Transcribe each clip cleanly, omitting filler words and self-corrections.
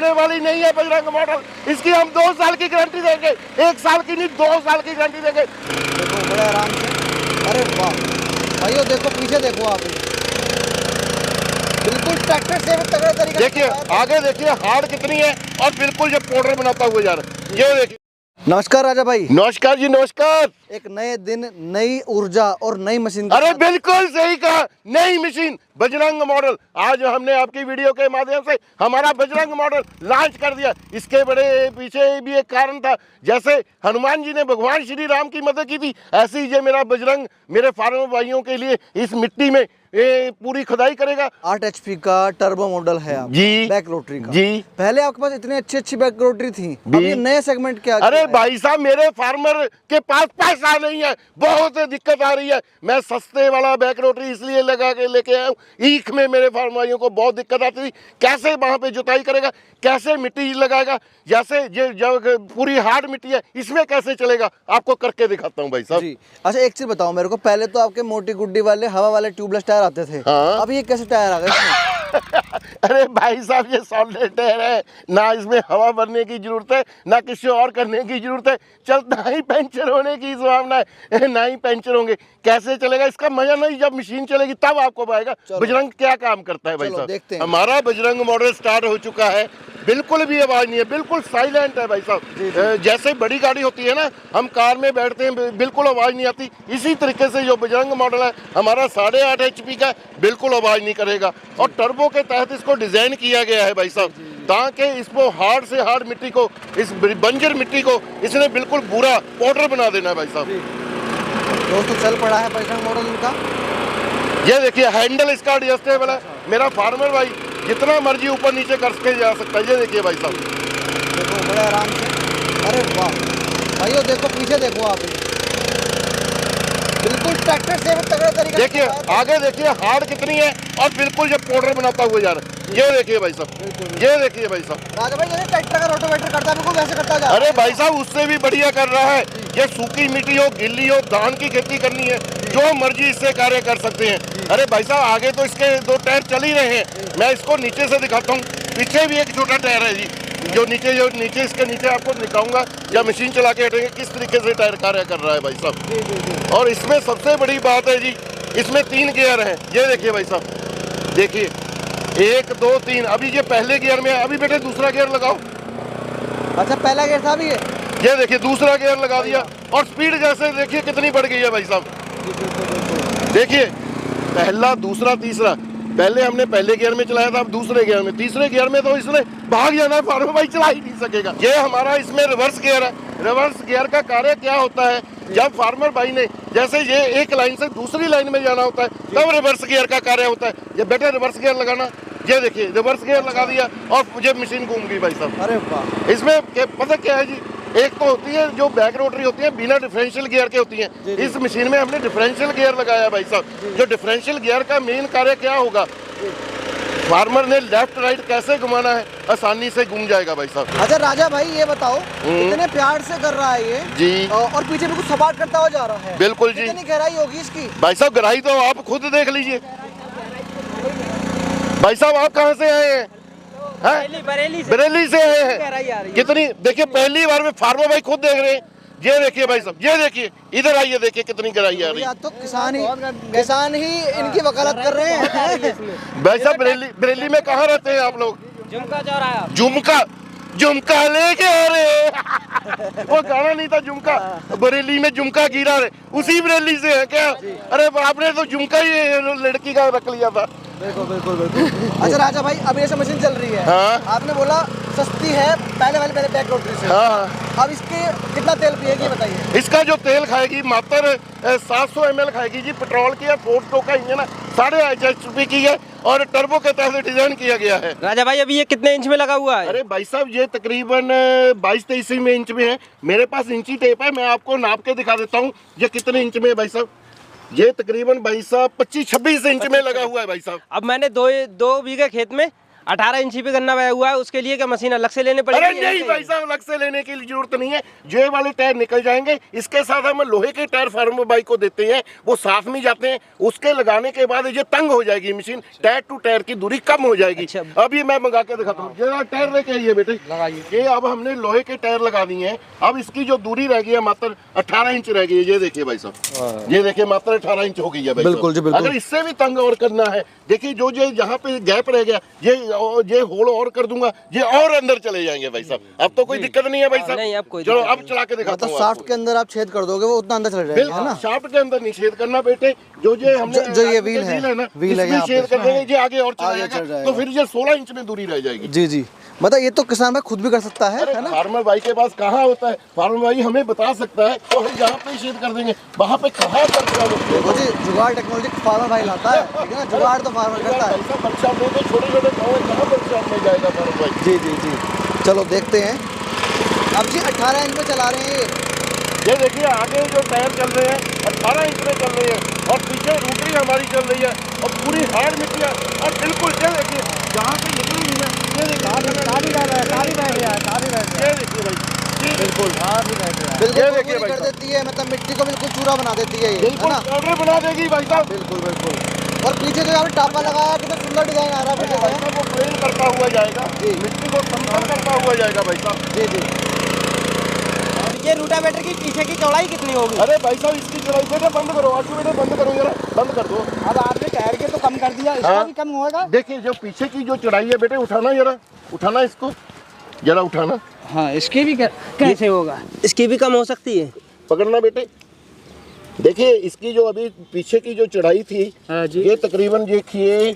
चलने वाली नहीं है बजरंग मॉडल। इसकी हम 2 साल की गारंटी देंगे, 1 साल की नहीं 2 साल की गारंटी देंगे। देखो बड़े आराम से। अरे वाह भाइयों, देखो पीछे देखो आप, बिल्कुल ट्रैक्टर से तगड़े तरीके। देखिए आगे देखिए हार्ड कितनी है और बिल्कुल ये पाउडर बनाता हुआ जा रहा है। ये देखिए। नमस्कार राजा भाई। नमस्कार जी नमस्कार। एक नए दिन, नई ऊर्जा और नई मशीन। अरे बिल्कुल सही कहा, नई मशीन बजरंग मॉडल। आज हमने आपकी वीडियो के माध्यम से हमारा बजरंग मॉडल लॉन्च कर दिया। इसके बड़े पीछे भी एक कारण था, जैसे हनुमान जी ने भगवान श्री राम की मदद की थी, ऐसे ही ये मेरा बजरंग मेरे फार्मर भाइयों के लिए इस मिट्टी में पूरी खुदाई करेगा। 8 HP का टर्बो मॉडल है आप जी, बैक रोटरी का। जी पहले आपके पास इतनी अच्छी बैक रोटरी थी, अब ये नए सेगमेंट क्या? अरे भाई साहब, मेरे फार्मर के पास पैसा नहीं है, बहुत दिक्कत आ रही है। मैं सस्ते वाला बैक रोटरी इसलिए लगा के लेके आया हूँ। ईख में मेरे फार्मर भाइयों को बहुत दिक्कत आती थी, कैसे वहां पे जुताई करेगा, कैसे मिट्टी लगाएगा, जैसे जब पूरी हार्ड मिट्टी है इसमें कैसे चलेगा, आपको करके दिखाता हूँ भाई साहब। अच्छा एक चीज बताओ मेरे को, पहले तो आपके मोटी गुड्डी वाले हवा वाले ट्यूबलेस टायर आते थे। हाँ? अब ये कैसे टायर आ गए? अरे भाई साहब, ये सॉलिड टायर है, ना इसमें हवा भरने की जरूरत है, ना किसी और करने की जरूरत है। चलता ही पंचर होने की संभावना है, ना ही पंचर होंगे। कैसे चलेगा इसका मजा नहीं, जब मशीन चलेगी तब आपको आएगा बजरंग क्या काम करता है भाई साहब। हमारा बजरंग मॉडल स्टार्ट हो चुका है, बिल्कुल भी आवाज नहीं है, बिल्कुल साइलेंट है भाई साहब। जैसे बड़ी गाड़ी होती है ना, हम कार में बैठते हैं बिल्कुल आवाज नहीं आती, इसी तरीके से जो बजरंग मॉडल है हमारा 8.5 HP का, बिल्कुल आवाज नहीं करेगा। और टर्बो के तहत इसको डिजाइन किया गया है भाई साहब, ताकि इसको हार्ड से हार्ड मिट्टी को, इस बंजर मिट्टी को इसने बिल्कुल बुरा पाउडर बना देना है भाई साहब। दोस्तों चल पड़ा है बजरंग मॉडल इनका। ये देखिए हैंडल इसका एडजस्टेबल है, मेरा फार्मर भाई जितना मर्जी ऊपर नीचे करके जा सकता है। ये देखिए भाई साहब, देखो बड़े आराम से। अरे वाह भाइयों, देखो पीछे देखो आप, बिल्कुल ट्रैक्टर से तगड़े तरीके। देखिए आगे देखिए हार्ड कितनी है और बिल्कुल ये पाउडर बनाता हुआ जा रहा है। ये देखिए भाई साहब, ये देखिए भाई साहब। राजा भाई, ट्रैक्टर का रोटावेटर करता है बिल्कुल वैसे करता जा रहा है। अरे भाई साहब, उससे भी बढ़िया कर रहा है। ये सूखी मिट्टी हो, गिल्ली हो, धान की खेती करनी है, जो मर्जी इससे कार्य कर सकते हैं। अरे भाई साहब, आगे तो इसके 2 टायर चल ही रहे हैं, मैं इसको नीचे से दिखाता हूँ। पीछे भी एक छोटा टायर है जी, जो नीचे इसके नीचे आपको दिखाऊंगा, या मशीन चला के हटेंगे किस तरीके से टायर कार्य कर रहा है भाई साहब। और इसमें सबसे बड़ी बात है जी, इसमें 3 गियर हैं। ये देखिए भाई साहब, देखिए 1 2 3। अभी ये पहले गियर में है, अभी बेटे दूसरा गियर लगाओ। अच्छा पहला गियर था अभी ये देखिए दूसरा गियर लगा दिया, और स्पीड जैसे देखिए कितनी बढ़ गई है भाई साहब। देखिए पहला, दूसरा, तीसरा। पहले हमने पहले गियर में चलाया था, अब दूसरे गियर में, तीसरे गियर में तो इसने भाग जाना, फार्मर भाई चला ही नहीं सकेगा। ये हमारा इसमें रिवर्स गियर है। रिवर्स गियर का कार्य क्या होता है, जब फार्मर भाई ने जैसे ये एक लाइन से दूसरी लाइन में जाना होता है तब रिवर्स गियर का कार्य होता है। ये बेटे रिवर्स गियर लगाना, ये देखिए रिवर्स गियर लगा दिया और मुझे मशीन घूम गई भाई साहब। अरे वाह। इसमें पता क्या है जी, एक तो होती है जो बैक रोटरी होती है बिना डिफरेंशियल गियर के होती है। इस मशीन में हमने डिफरेंशियल गियर लगाया भाई साहब। जो डिफरेंशियल गियर का मेन कार्य क्या होगा, फार्मर ने लेफ्ट राइट कैसे घुमाना है, आसानी से घूम जाएगा भाई साहब। अच्छा राजा भाई ये बताओ, इतने प्यार से कर रहा है ये जी, और पीछे भी कुछ सपाट करता हुआ जा रहा है। बिल्कुल जी। कितनी गहराई होगी इसकी भाई साहब? गहराई तो आप खुद देख लीजिए। भाई साहब आप कहाँ से आए हैं? बरेली से आए हैं। कितनी, देखिए पहली बार में फार्मर भाई खुद देख रहे हैं। ये देखिए भाई साहब, ये देखिए, इधर आइए, देखिए कितनी गहराई आ रही है। तो किसान ही इनकी वकालत कर रहे हैं। भाई साहब बरेली में कहाँ रहते हैं आप लोग? झुमका चौराहा। झुमका लेके आ रहे वो गाना नहीं था झुमका, बरेली में झुमका गिरा रहे, उसी बरेली से है क्या? अरे आपने तो झुमका ही लड़की का रख लिया था। बिल्कुल। अच्छा राजा भाई, अब ये सब मशीन चल रही है। हाँ? आपने बोला सस्ती है पहले बैक रोटरी से। हाँ। अब इसके कितना तेल पिएगी बताइए? इसका जो तेल खाएगी मात्र 700 ml खाएगी जी, पेट्रोल की है, 4 स्ट्रोक का इंजन है, 8.5 HP की है, और टर्बो के तहत डिजाइन किया गया है। राजा भाई अभी ये कितने इंच में लगा हुआ है? अरे भाई साहब, ये तकरीबन 22-23 इंच में है। मेरे पास इंची टेप है, मैं आपको नाप के दिखा देता हूँ ये कितने इंच में है भाई साहब। ये तकरीबन भाई साहब 25-26 इंच में लगा हुआ है भाई साहब। अब मैंने 2 बीघे खेत में 18 इंची पे गन्ना बया हुआ है, उसके लिए क्या मशीन अलग से लेने पड़ेगी? अरे नहीं भाई साहब, अलग से लेने की जरूरत नहीं है, जो ये वाले टायर निकल जाएंगे। इसके साथ हम लोहे के टायर फार्मर भाई को देते हैं, वो साथ में जाते हैं। उसके लगाने के बाद ये तंग हो जाएगी मशीन, टायर टू टायर की दूरी कम हो जाएगी। अच्छा। अभी मैं मंगा के दिखाता हूँ, जरा टायर लेके आइए बेटे। लगाइए। ये अब हमने लोहे के टायर लगा दिए हैं। अब इसकी जो दूरी रह गई है मात्र 18 इंच रह गई है। ये देखिए भाई साहब, ये देखिए मात्र 18 इंच हो गई है भाई साहब। बिल्कुल जी, बिल्कुल। अगर इससे भी तंग और करना है, देखिए जो यहाँ पे गैप रह गया, ये होल और कर दूंगा, ये और अंदर चले जाएंगे भाई साहब। अब तो कोई दिक्कत नहीं है भाई साहब। नहीं, अब कोई चलो दिक्कत अब चला के दिखाता मतलब हूँ शाफ्ट आपको। के अंदर आप छेद कर दोगे, वो उतना अंदर चले जाएंगे, है बिल्कुल, ना? शाफ्ट के अंदर नहीं छेद करना बेटे। जो हमने जो ये व्हील है ना, व्हील है इसमें यहाँ छेद पे। कर देंगे, ये आगे और चला आगे चल जाएगा, जाएगा। तो फिर ये 16 इंच में दूरी रह जाएगी। जी जी, मतलब ये तो किसान भाई खुद भी कर सकता है ना? फार्मर भाई के पास कहाँ होता है, फार्मर भाई हमें बता सकता है, तो हम यहाँ पे छेद कर देंगे, वहाँ पे कहाँ करता देखो जी, जुगाड़ टेक्नोलॉजी फार्मर भाई लाता है, ठीक है ना? जुगाड़ तो फार्मर करता है। बच्चा में तो छोटे छोटे गाँव है, कहाँ वर्कशॉप में जाएगा फार्मर भाई। जी जी जी, चलो देखते हैं। अब जी 18 इंच में चला रहे हैं ये देखिए आगे जो टायर चल रहे हैं 18 इंच में चल रही है, और पीछे रोटरी हमारी चल रही है, और पूरी हार्ड मिट्टी है। और बिल्कुल ये देखिए जहाँ से निकली हुई है, ये देखिए ये देखिए भाई, ये बिल्कुल ये देखिए बिल्कुल भाई कर साहब। देती है, मतलब मिट्टी को बिल्कुल चूरा बना देती है ये, है बिल्कुल ना? पाउडर बना देगी भाई साहब। बिल्कुल बिल्कुल। और पीछे जो आपने टापा लगाया, कितना सुंदर डिजाइन आ रहा है पीछे भाई से। साहब वो प्लेन करता हुआ जाएगा, जी। मिट्टी को समतल करता हुआ जाएगा भाई साहब। जी जी, ये रूटावेटर की पीछे की चौड़ाई कितनी होगी? अरे भाई साहब इसकी चढ़ाई बेटा बंद करो, आजू बेटा बंद करो, जरा बंद कर दो। अब आपने टायर के तो कम कर दिया, हाँ। भी कम होगा। देखिए जो पीछे की जो चढ़ाई है बेटे, उठाना जरा, उठाना इसको जरा उठाना, हाँ, इसके भी कैसे होगा? इसकी भी कम हो सकती है। पकड़ना बेटे। देखिए इसकी जो अभी पीछे की जो चढ़ाई थी, हाँ जी। ये तकरीबन देखिए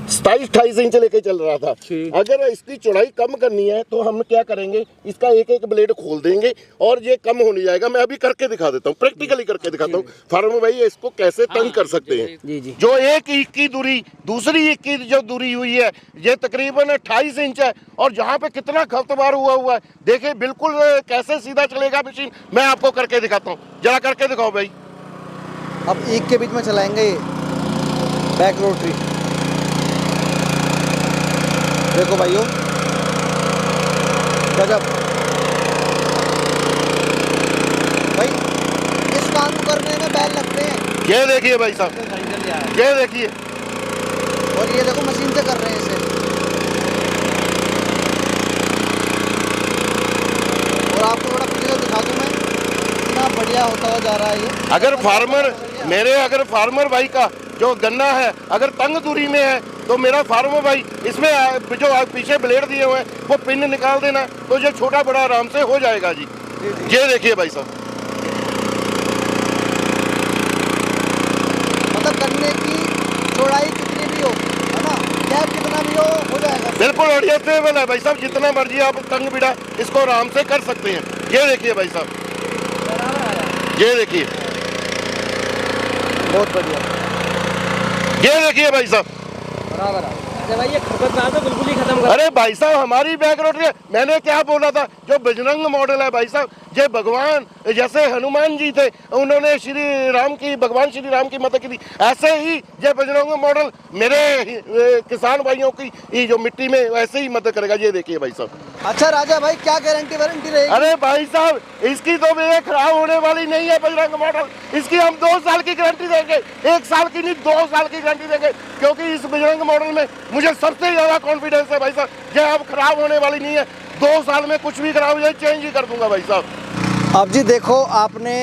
27-28 इंच लेके चल रहा था। ठीक। अगर इसकी चौड़ाई कम करनी है तो हम क्या करेंगे, इसका एक एक ब्लेड खोल देंगे और ये कम होने जाएगा। मैं अभी करके दिखा देता हूँ, प्रैक्टिकली करके दिखाता हूँ फार्मर भाई इसको कैसे तंग कर सकते हैं। जी जी। जो एक ईक की दूरी दूसरी ईक की जो दूरी हुई है, ये तकरीबन 28 इंच है, और जहाँ पे कितना खपतबार हुआ है देखिए, बिल्कुल कैसे सीधा चलेगा मशीन, मैं आपको करके दिखाता हूँ, जरा करके दिखाओ भाई। अब एक के बीच में चलाएंगे ये बैक रोटरी। देखो भाइयों, गजब भाई, इस काम को करने में बैल लगते हैं। ये देखिए भाई साहब, ये देखिए, और ये देखो मशीन से कर रहे हैं इसे। और आपको थोड़ा पीछे से दिखा दूं मैं, इतना बढ़िया होता हुआ जा रहा है ये। अगर फार्मर भाई का जो गन्ना है अगर तंग दूरी में है, तो मेरा फार्मर भाई इसमें जो पीछे ब्लेड दिए हुए हैं वो पिन निकाल देना, तो ये छोटा बड़ा आराम से हो जाएगा जी। ये देखिए भाई साहब, मतलब गन्ने की चौड़ाई कितनी भी हो, है ना, गैप कितना भी हो जाएगा। बिल्कुल एडजस्टेबल है भाई साहब, जितना मर्जी आप तंग बिड़ा इसको आराम से कर सकते हैं। ये देखिए भाई साहब, ये देखिए, बहुत बढ़िया, ये देखिए भाई साहब। बराबर है। अच्छा भाई, ये खरपतवार तो बिल्कुल ही खत्म कर। अरे भाई साहब हमारी बैक रोटरी है, मैंने क्या बोला था, जो बजरंग मॉडल है भाई साहब, ये भगवान जैसे हनुमान जी थे, उन्होंने भगवान श्री राम की मदद की थी, ऐसे ही ये बजरंग मॉडल मेरे किसान भाइयों की ये जो मिट्टी में वैसे ही मदद करेगा। ये देखिए भाई साहब। अच्छा राजा भाई, क्या गारंटी वारंटी रहेगी? अरे भाई साहब इसकी तो मेरे खराब होने वाली नहीं है बजरंग मॉडल, इसकी हम 2 साल की गारंटी देंगे, 1 साल की नहीं 2 साल की गारंटी देंगे, क्योंकि इस बजरंग मॉडल में मुझे सबसे ज्यादा कॉन्फिडेंस है भाई साहब, ये अब खराब होने वाली नहीं है। 2 साल में कुछ भी खराब हो जाए चेंज ही कर दूंगा भाई साहब। अब जी देखो, आपने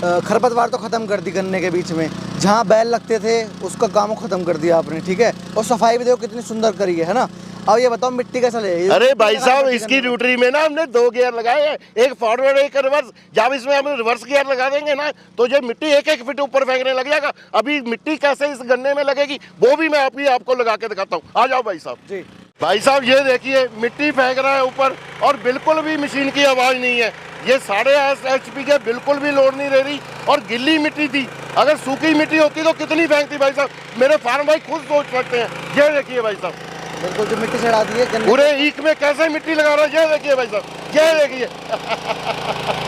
खरपतवार तो ख़त्म कर दी गन्ने के बीच में, जहाँ बैल लगते थे उसका काम ख़त्म कर दिया आपने, ठीक है, और सफाई भी देखो कितनी सुंदर करी है ना। अब ये बताओ मिट्टी कैसा लगेगी? अरे भाई साहब इसकी रोटरी में ना हमने 2 गियर लगाए हैं, एक फॉरवर्ड एक रिवर्स। जब इसमें हम रिवर्स गियर लगा देंगे ना, तो ये मिट्टी 1-1 फीट ऊपर फेंकने लग जाएगा। अभी मिट्टी कैसे इस गन्ने में लगेगी वो भी मैं आपको लगा के दिखाता हूँ, आ जाओ भाई साहब। जी भाई साहब ये देखिए, मिट्टी फेंक रहा है ऊपर, और बिल्कुल भी मशीन की आवाज़ नहीं है। ये 8.5 HP के बिल्कुल भी लोड नहीं ले रही, और गिल्ली मिट्टी थी, अगर सूखी मिट्टी होती तो कितनी फेंकती भाई साहब, मेरे फार्म भाई खुद सोच सकते हैं। ये देखिए भाई साहब, बिल्कुल जो मिट्टी चढ़ा दी है गन्ने पूरे ईक में कैसे मिट्टी लगा रहा है। ये देखिए भाई साहब, ये देखिए।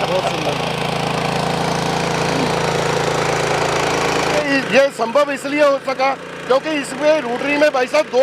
बहुत सुंदर। ये संभव इसलिए हो सका क्योंकि इसमें रोटरी में भाई साहब 2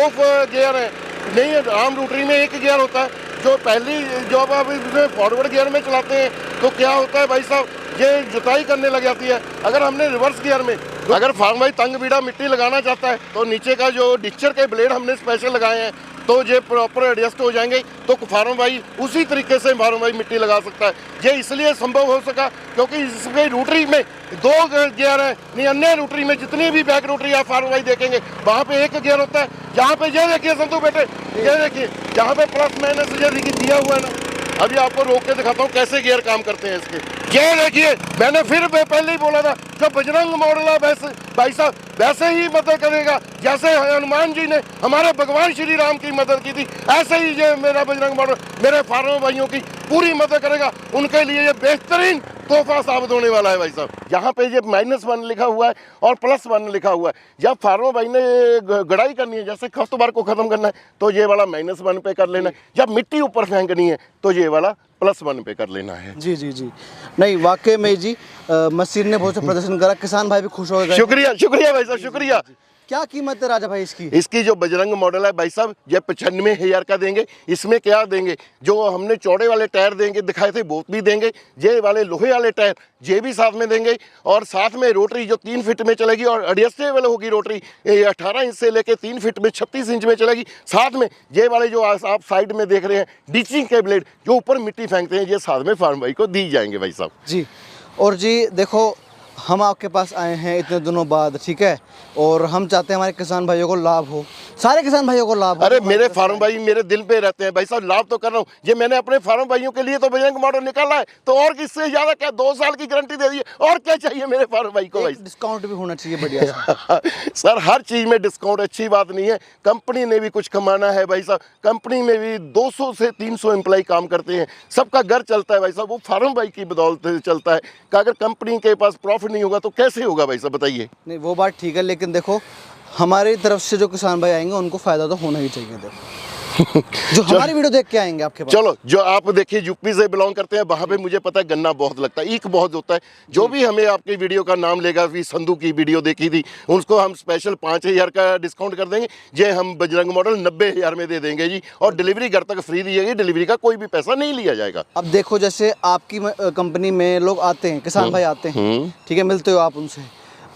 गियर हैं, नहीं आम रोटरी में 1 गियर होता है। जो पहली जब आप इसमें फॉरवर्ड गियर में चलाते हैं तो क्या होता है भाई साहब, ये जुताई करने लग जाती है। अगर हमने रिवर्स गियर में, अगर फार्म भाई तंग बीड़ा मिट्टी लगाना चाहता है तो नीचे का जो डिक्चर के ब्लेड हमने स्पेशल लगाए हैं तो ये प्रॉपर एडजस्ट हो जाएंगे, तो फार्म भाई उसी तरीके से फार्म भाई मिट्टी लगा सकता है। ये इसलिए संभव हो सका क्योंकि इसमें रोटरी में 2 गियर है, नहीं अन्य रोटरी में जितनी भी बैक रोटरी आप फार्म भाई देखेंगे वहाँ पे 1 गियर होता है। यहाँ पे ये देखिए संतू बेटे, ये देखिए यहाँ पे प्लस माइनस ये देखिए दिया हुआ है ना, अभी आपको रोक के दिखाता हूँ कैसे गियर काम करते हैं इसके। ये देखिए मैंने फिर पहले ही बोला था, जो बजरंग मॉडल है वैसे भाई साहब वैसे ही मदद करेगा जैसे हनुमान जी ने हमारे भगवान श्री राम की मदद की थी, ऐसे ही ये मेरा बजरंग मॉडल मेरे फार्मर भाइयों की पूरी मदद करेगा। उनके लिए ये बेहतरीन तोहफा साबित होने वाला है भाई साहब। यहाँ पे ये -1 लिखा हुआ है और +1 लिखा हुआ है। जब फार्मर भाई ने गड़ाई करनी है, जैसे खरपतवार को ख़त्म करना है तो ये वाला -1 पे कर लेना है, जब मिट्टी ऊपर फेंकनी है तो ये वाला +1 पे कर लेना है। जी जी जी, नहीं वाकई में जी मशीन ने बहुत से प्रदर्शन करा, किसान भाई भी खुश हो गए। शुक्रिया शुक्रिया भाई साहब, शुक्रिया। क्या कीमत है राजा भाई इसकी? इसकी जो बजरंग मॉडल है भाई साहब ये 95,000 का देंगे। इसमें क्या देंगे, जो हमने चौड़े वाले टायर देंगे दिखाए थे वो भी देंगे, ये वाले लोहे वाले टायर ये भी साथ में देंगे, और साथ में रोटरी जो 3 फीट में चलेगी और एडजस्टेबल होगी रोटरी, 18 इंच से लेके 3 फीट में 36 इंच में चलेगी। साथ में ये वाले जो आप साइड में देख रहे हैं डिचिंग के ब्लेड जो ऊपर मिट्टी फेंकते हैं, ये साथ में फार्म भाई को दी जाएंगे भाई साहब जी। और जी देखो, हम आपके पास आए हैं इतने दिनों बाद, ठीक है, और हम चाहते हैं हमारे किसान भाइयों को लाभ हो, सारे किसान भाइयों को लाभ हो। अरे मेरे फार्म भाई मेरे दिल पे रहते हैं भाई साहब, लाभ तो कर रहा हूँ। ये मैंने अपने फार्म भाइयों के लिए तो बजरंग मॉडल निकाला है, तो और किससे ज्यादा क्या, 2 साल की गारंटी दे दी है, और क्या चाहिए मेरे फार्म भाई को भाई। डिस्काउंट भी होना चाहिए बढ़िया सा। सर हर चीज में डिस्काउंट अच्छी बात नहीं है, कंपनी ने भी कुछ कमाना है भाई साहब। कंपनी में भी 200 से 300 एम्प्लॉय काम करते हैं, सबका घर चलता है भाई साहब, वो फार्म भाई की बदौलत चलता है। कि अगर कंपनी के पास प्रॉफिट नहीं होगा तो कैसे होगा भाई साहब, बताइए। नहीं वो बात ठीक है, लेकिन देखो हमारी तरफ से जो किसान भाई आएंगे उनको फायदा तो होना ही चाहिए। देखो जो हमारी वीडियो देख के आएंगे आपके पास, चलो जो आप देखिए यूपी से बिलोंग करते हैं, वहाँ पे मुझे पता है गन्ना बहुत लगता है, ईख बहुत होता है। जो भी हमें आपकी वीडियो का नाम लेगा, भी संधू की वीडियो देखी थी, उसको हम स्पेशल 5,000 का डिस्काउंट कर देंगे। ये हम बजरंग मॉडल 90,000 में दे देंगे जी, और डिलीवरी घर तक फ्री दी जाएगी, डिलीवरी का कोई भी पैसा नहीं लिया जाएगा। अब देखो जैसे आपकी कंपनी में लोग आते हैं, किसान भाई आते हैं, ठीक है, मिलते हो आप उनसे।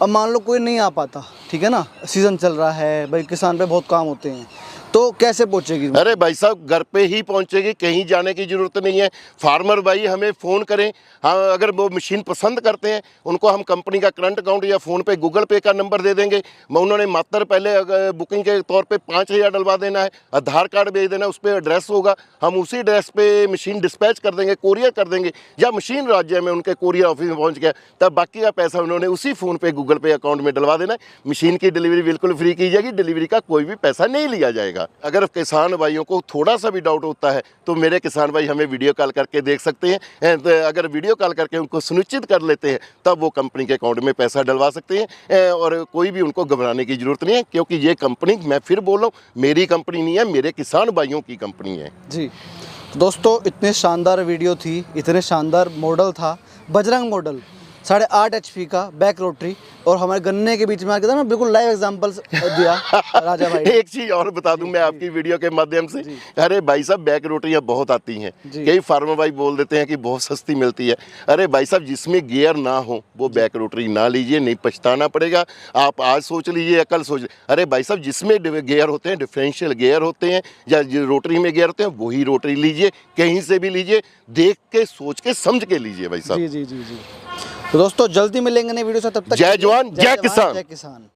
अब मान लो कोई नहीं आ पाता, ठीक है ना, सीजन चल रहा है भाई, किसान पे बहुत काम होते हैं, तो कैसे पहुंचेगी? अरे भाई साहब घर पे ही पहुंचेगी, कहीं जाने की जरूरत नहीं है। फार्मर भाई हमें फ़ोन करें, हाँ अगर वो मशीन पसंद करते हैं उनको हम कंपनी का करंट अकाउंट या फ़ोन पे गूगल पे का नंबर दे देंगे। उन्होंने मात्र पहले बुकिंग के तौर पे 5,000 डलवा देना है, आधार कार्ड भेज देना, उस पर एड्रेस होगा, हम उसी एड्रेस पे मशीन डिस्पैच कर देंगे, कोरियर कर देंगे, या मशीन राज्य में उनके कोरियर ऑफिस में पहुँच गया तब बाकी का पैसा उन्होंने उसी फ़ोन पे गूगल पे अकाउंट में डलवा देना है। मशीन की डिलीवरी बिल्कुल फ्री की जाएगी, डिलीवरी का कोई भी पैसा नहीं लिया जाएगा। अगर किसान भाइयों को थोड़ा सा भी डाउट होता है तो मेरे किसान भाई हमें वीडियो कॉल करके देख सकते हैं। अगर वीडियो कॉल करके उनको सुनिश्चित कर लेते हैं तब वो कंपनी के अकाउंट में पैसा डलवा सकते हैं, और कोई भी उनको घबराने की जरूरत नहीं है, क्योंकि ये कंपनी, मैं फिर बोल रहा हूँ, मेरी कंपनी नहीं है, मेरे किसान भाइयों की कंपनी है जी। तो दोस्तों इतने शानदार वीडियो थी, इतने शानदार मॉडल था, बजरंग मॉडल 8.5 HP का बैक रोटरी, और हमारे गन्ने के बीच में आके ना बिल्कुल लाइव एग्जांपल्स दिया राजा भाई। एक चीज और बता दूं मैं आपकी वीडियो के माध्यम से, अरे भाई साहब बैक रोटरियां बहुत आती हैं, कई फार्मर भाई बोल देते हैं कि बहुत सस्ती मिलती है। अरे भाई साहब जिसमें गियर ना हो वो बैक रोटरी ना लीजिए, नहीं पछताना पड़ेगा। आप आज सोच लीजिए या कल सोच, अरे भाई साहब जिसमें गियर होते हैं, डिफरेंशियल गियर होते हैं या रोटरी में गियर होते हैं, वही रोटरी लीजिए, कहीं से भी लीजिए, देख के सोच के समझ के लीजिए भाई साहब। जी जी जी जी। तो दोस्तों जल्दी मिलेंगे नई वीडियो से, तब तक जय जवान जय किसान। जय किसान।